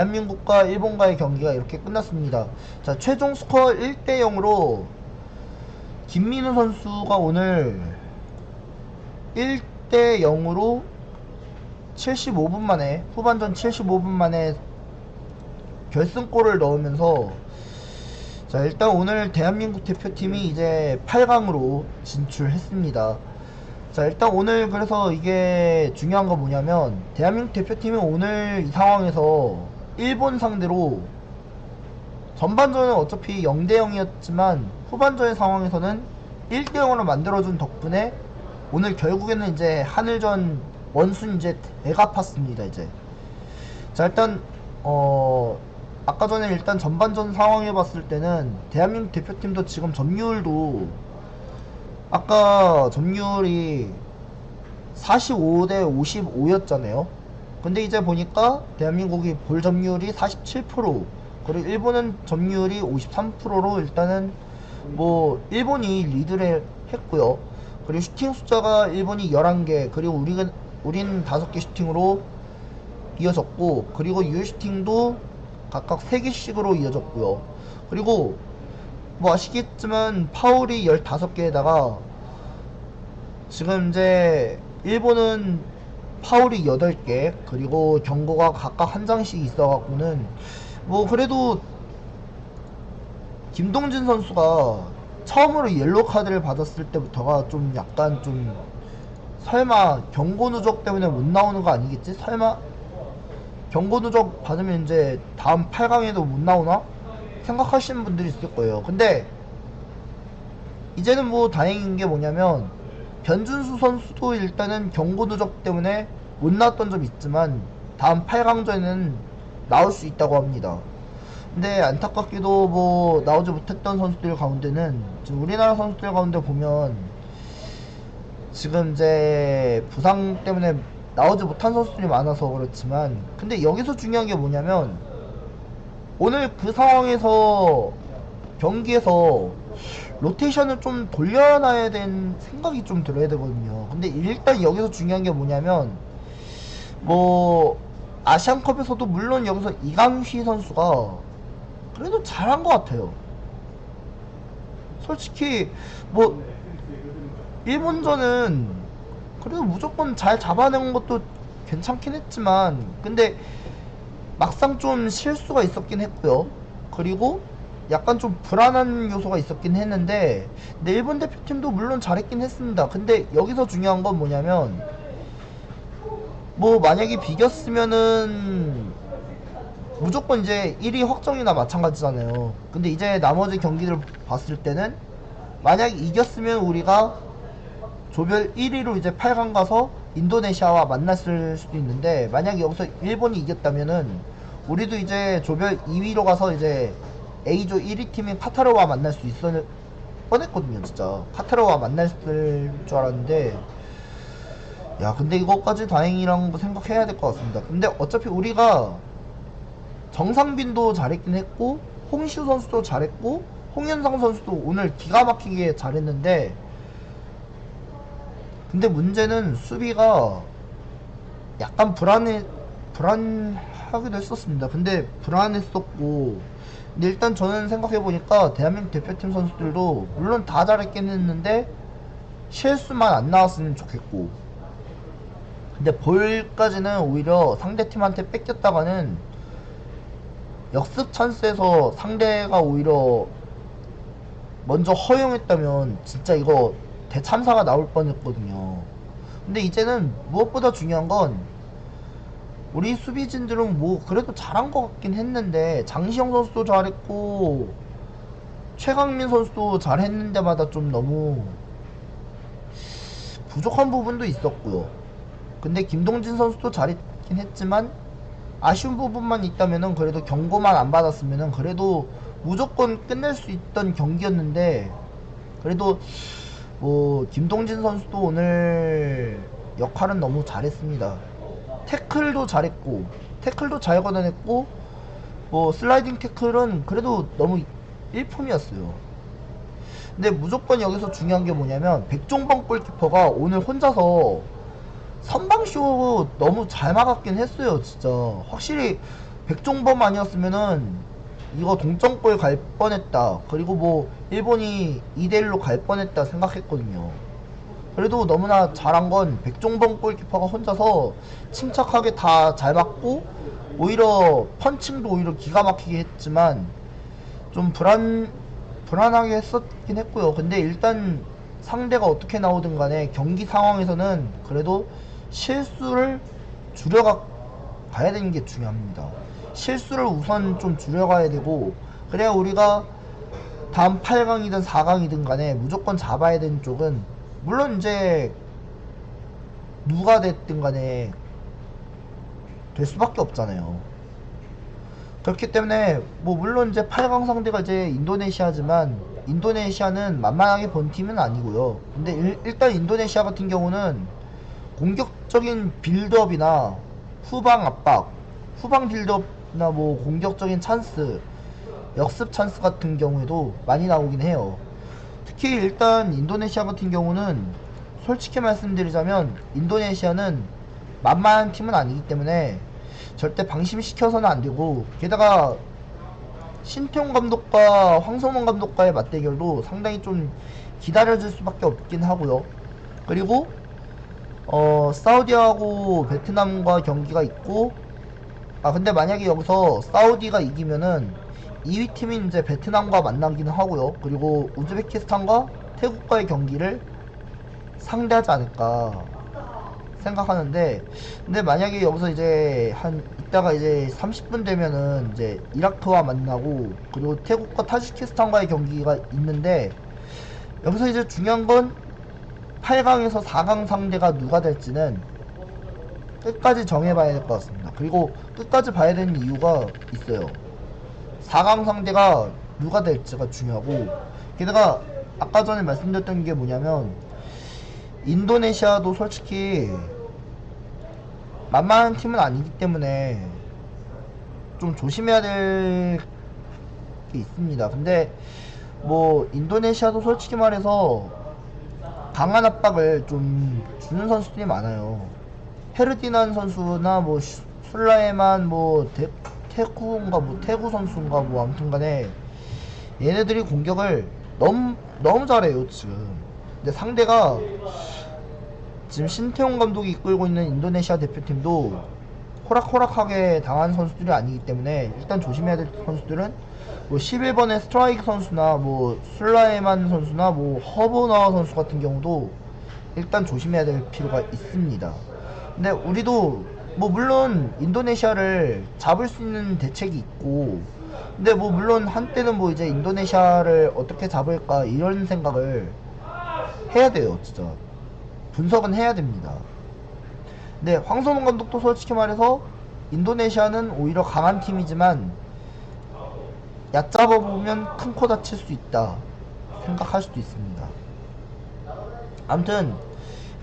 대한민국과 일본과의 경기가 이렇게 끝났습니다. 자, 최종 스코어 1대 0으로 김민우 선수가 오늘 1대 0으로 75분 만에, 후반전 75분 만에 결승골을 넣으면서, 자, 일단 오늘 대한민국 대표팀이 이제 8강으로 진출했습니다. 자, 일단 오늘 그래서 이게 중요한 거 뭐냐면, 대한민국 대표팀이 오늘 이 상황에서 일본 상대로, 전반전은 어차피 0대 0이었지만 후반전의 상황에서는 1대 0으로 만들어준 덕분에 오늘 결국에는 이제 한일전 원순 이제 대갚았습니다. 이제 자, 일단 아까 전에 일단 전반전 상황에 봤을 때는 대한민국 대표팀도 지금 점유율도, 아까 점유율이 45대 55였잖아요. 근데 이제 보니까 대한민국이 볼 점유율이 47%, 그리고 일본은 점유율이 53%로 일단은 뭐 일본이 리드를 했고요. 그리고 슈팅 숫자가 일본이 11개, 그리고 우리는 5개 슈팅으로 이어졌고, 그리고 유효 슈팅도 각각 3개씩으로 이어졌고요. 그리고 뭐 아시겠지만 파울이 15개에다가 지금 이제 일본은 파울이 8개, 그리고 경고가 각각 한 장씩 있어갖고는 뭐 그래도 김동진 선수가 처음으로 옐로우 카드를 받았을 때부터가 좀 약간 좀, 설마 경고 누적 때문에 못 나오는 거 아니겠지? 설마 경고 누적 받으면 이제 다음 8강에도 못 나오나? 생각하시는 분들이 있을 거예요. 근데 이제는 뭐 다행인 게 뭐냐면, 변준수 선수도 일단은 경고 누적 때문에 못 나왔던 점이 있지만 다음 8강전에는 나올 수 있다고 합니다. 근데 안타깝게도 뭐 나오지 못했던 선수들 가운데는, 지금 우리나라 선수들 가운데 보면 지금 이제 부상 때문에 나오지 못한 선수들이 많아서 그렇지만, 근데 여기서 중요한 게 뭐냐면, 오늘 그 상황에서 경기에서 로테이션을 좀 돌려놔야 되는 생각이 좀 들어야 되거든요. 근데 일단 여기서 중요한 게 뭐냐면, 뭐 아시안컵에서도 물론 여기서 이강휘 선수가 그래도 잘한 것 같아요. 솔직히 뭐 일본전은 그래도 무조건 잘 잡아낸 것도 괜찮긴 했지만, 근데 막상 좀 실수가 있었긴 했고요. 그리고 약간 좀 불안한 요소가 있었긴 했는데, 근데 일본 대표팀도 물론 잘했긴 했습니다. 근데 여기서 중요한 건 뭐냐면, 뭐 만약에 비겼으면은 무조건 이제 1위 확정이나 마찬가지잖아요. 근데 이제 나머지 경기를 봤을 때는, 만약에 이겼으면 우리가 조별 1위로 이제 8강 가서 인도네시아와 만났을 수도 있는데, 만약에 여기서 일본이 이겼다면은 우리도 이제 조별 2위로 가서 이제 A조 1위 팀인 카타르와 만날 수 있을 뻔했거든요. 진짜 카타르와 만났을 줄 알았는데, 야, 근데 이것까지 다행이라는 거 생각해야 될 것 같습니다. 근데 어차피 우리가 정상빈도 잘했긴 했고, 홍시우 선수도 잘했고, 홍현상 선수도 오늘 기가 막히게 잘했는데, 근데 문제는 수비가 약간 불안하기도 했었습니다. 근데 불안했었고, 근데 일단 저는 생각해보니까 대한민국 대표팀 선수들도 물론 다 잘했긴 했는데 실수만 안 나왔으면 좋겠고, 근데 볼까지는 오히려 상대팀한테 뺏겼다가는 역습 찬스에서 상대가 오히려 먼저 허용했다면 진짜 이거 대참사가 나올 뻔했거든요. 근데 이제는 무엇보다 중요한 건, 우리 수비진들은 뭐 그래도 잘한 것 같긴 했는데, 장시영 선수도 잘했고 최강민 선수도 잘했는데마다 좀 너무 부족한 부분도 있었고요. 근데 김동진 선수도 잘했긴 했지만 아쉬운 부분만 있다면은, 그래도 경고만 안 받았으면은 그래도 무조건 끝낼 수 있던 경기였는데, 그래도 뭐 김동진 선수도 오늘 역할은 너무 잘했습니다. 태클도 잘 걷어냈고, 뭐 슬라이딩 태클은 그래도 너무 일품이었어요. 근데 무조건 여기서 중요한 게 뭐냐면, 백종범 골키퍼가 오늘 혼자서 선방쇼 너무 잘 막았긴 했어요. 진짜 확실히 백종범 아니었으면은 이거 동점골 갈 뻔했다. 그리고 뭐 일본이 2대1로 갈 뻔했다 생각했거든요. 그래도 너무나 잘한 건 백종범 골키퍼가 혼자서 침착하게 다 잘 맞고, 오히려 펀칭도 오히려 기가 막히게 했지만 좀 불안하게 했었긴 했고요. 근데 일단 상대가 어떻게 나오든 간에 경기 상황에서는 그래도 실수를 가야 되는 게 중요합니다. 실수를 우선 좀 줄여가야 되고, 그래야 우리가 다음 8강이든 4강이든 간에 무조건 잡아야 되는 쪽은, 물론 이제 누가 됐든 간에 될 수밖에 없잖아요. 그렇기 때문에 뭐 물론 이제 8강 상대가 이제 인도네시아지만, 인도네시아는 만만하게 본 팀은 아니고요. 근데 일단 인도네시아 같은 경우는 공격적인 빌드업이나 후방 압박, 후방 빌드업이나 뭐 공격적인 찬스, 역습 찬스 같은 경우에도 많이 나오긴 해요. 특히 일단 인도네시아 같은 경우는 솔직히 말씀드리자면, 인도네시아는 만만한 팀은 아니기 때문에 절대 방심시켜서는 안 되고, 게다가 신태용 감독과 황성문 감독과의 맞대결도 상당히 좀 기다려질 수밖에 없긴 하고요. 그리고 사우디하고 베트남과 경기가 있고, 근데 만약에 여기서 사우디가 이기면은 2위 팀인 이제 베트남과 만나기는 하고요. 그리고 우즈베키스탄과 태국과의 경기를 상대하지 않을까 생각하는데, 근데 만약에 여기서 이제 이따가 이제 30분 되면은 이제 이라크와 만나고, 그리고 태국과 타지키스탄과의 경기가 있는데, 여기서 이제 중요한 건 8강에서 4강 상대가 누가 될지는 끝까지 정해봐야 될 것 같습니다. 그리고 끝까지 봐야 되는 이유가 있어요. 4강 상대가 누가 될지가 중요하고, 게다가 아까 전에 말씀드렸던 게 뭐냐면, 인도네시아도 솔직히 만만한 팀은 아니기 때문에 좀 조심해야 될 게 있습니다. 근데 뭐 인도네시아도 솔직히 말해서 강한 압박을 좀 주는 선수들이 많아요. 헤르디난 선수나 뭐 술라에만 뭐 태구인가 뭐 태구 선수인가 뭐 아무튼간에 얘네들이 공격을 너무 잘해요 지금. 근데 상대가 지금 신태용 감독이 이끌고 있는 인도네시아 대표팀도 호락호락하게 당한 선수들이 아니기 때문에, 일단 조심해야 될 선수들은 뭐 11번의 스트라이크 선수나 뭐 술라에만 선수나 뭐 허보나 선수 같은 경우도 일단 조심해야 될 필요가 있습니다. 근데 우리도 뭐 물론 인도네시아를 잡을 수 있는 대책이 있고, 근데 뭐 물론 한때는 뭐 이제 인도네시아를 어떻게 잡을까 이런 생각을 해야 돼요. 진짜 분석은 해야 됩니다. 근데 황선홍 감독도 솔직히 말해서 인도네시아는 오히려 강한 팀이지만 얕잡아 보면 큰 코 다칠 수 있다 생각할 수도 있습니다. 아무튼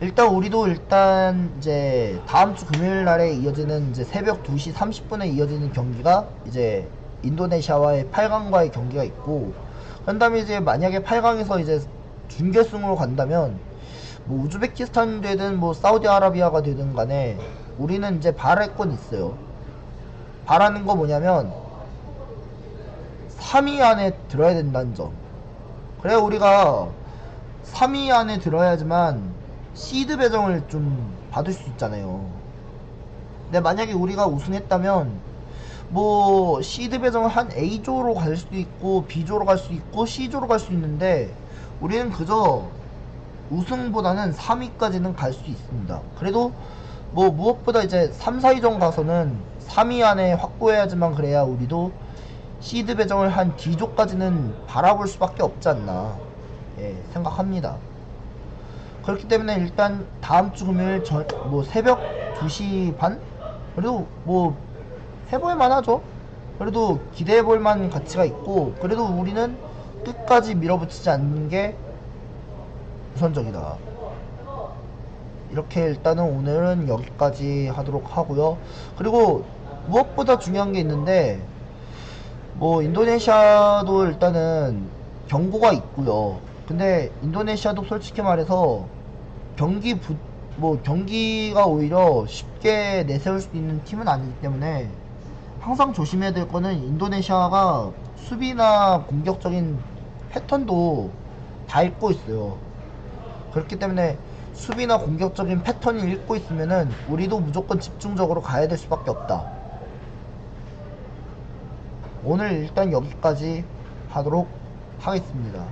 일단 우리도 이제 다음 주 금요일 날에 이어지는 이제 새벽 2시 30분에 이어지는 경기가 이제 인도네시아와의 8강과의 경기가 있고, 그 다음에 이제 만약에 8강에서 이제 준결승으로 간다면 뭐 우즈베키스탄이 되든 뭐 사우디아라비아가 되든 간에 우리는 이제 바랄 건 있어요. 바라는 거 뭐냐면 3위 안에 들어야 된다는 점. 그래야 우리가 3위 안에 들어야지만 시드 배정을 좀 받을 수 있잖아요. 근데 만약에 우리가 우승했다면 뭐 시드 배정을 한 A조로 갈 수도 있고 B조로 갈 수 있고 C조로 갈 수 있는데, 우리는 그저 우승보다는 3위까지는 갈 수 있습니다. 그래도 뭐 무엇보다 이제 3, 4위전 가서는 3위 안에 확보해야지만 그래야 우리도 시드 배정을 한 D조까지는 바라볼 수밖에 없지 않나 생각합니다. 그렇기 때문에 일단 다음 주 금요일 뭐 새벽 2시 반? 그래도 뭐 해볼만 하죠. 그래도 기대해볼 만한 가치가 있고, 그래도 우리는 끝까지 밀어붙이지 않는 게 우선적이다. 이렇게 일단은 오늘은 여기까지 하도록 하고요. 그리고 무엇보다 중요한 게 있는데, 뭐 인도네시아도 일단은 경고가 있고요. 근데 인도네시아도 솔직히 말해서 경기가 오히려 쉽게 내세울 수 있는 팀은 아니기 때문에 항상 조심해야 될 거는 인도네시아가 수비나 공격적인 패턴도 다 읽고 있어요. 그렇기 때문에 수비나 공격적인 패턴을 읽고 있으면은 우리도 무조건 집중적으로 가야 될 수밖에 없다. 오늘 일단 여기까지 하도록 하겠습니다.